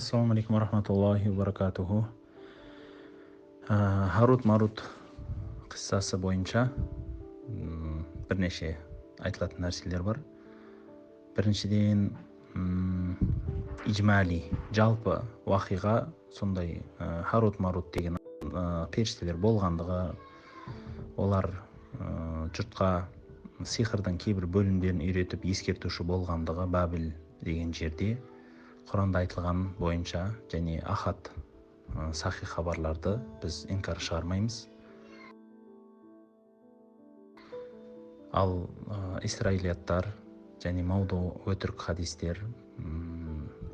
Ассаламу алейкум рахматуллахи ва баракатуху. Харут Марут қиссасы бойынша бірнеше айтылатын нәрселер бар. Біріншіден ижмали, жалпы уақиға сондай Харут Марут деген періштелер болғандығы, олар жұртқа сиқырдың кейбір бөлімдерін үйретіп ескертуші болғандығы Бабіл деген жерде Құранда айтылған бойынша және ахад сахи хабарларды біз инкар шығармаймыз. Ал исраилияттар және мауду өтірік хадистер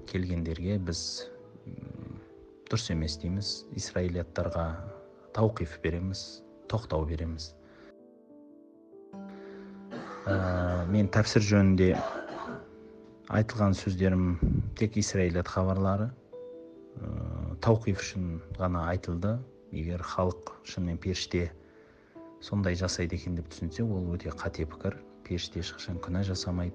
келгендерге біз дұрыс емес дейміз. Исраилияттарға тауқиф береміз, тоқтау береміз. Мен тәпсір жөнінде айтылған сөздерім тек исраилият хабарлары, тауқиф үшін ғана айтылды. Егер халық шынымен періште сондай жасайды екен деп түсінсе, ол өте қате пікір. Періште ешқашан күнә жасамайды,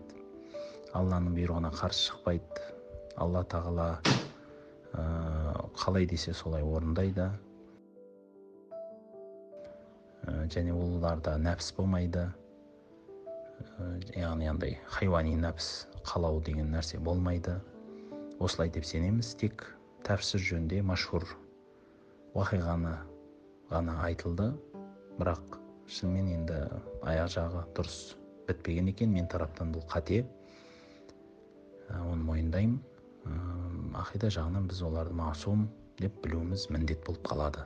Алланың бұйрығына қарсы шықпайды. Алла тағала қалай десе солай орындайды, және оларда нәпс болмайды, яғни андай хайуани нәпс қалау деген нәрсе болмайды. Осылай деп сенеміз. Тек тәпсір жөнінде машһур уақиғаны ғана айтылды, бірақ шынымен енді аяқ жағы дұрыс бітпеген екен. Мен тараптан бұл қате, оны мойындаймын. Ақида жағынан біз оларды масум деп білуіміз міндет болып қалады.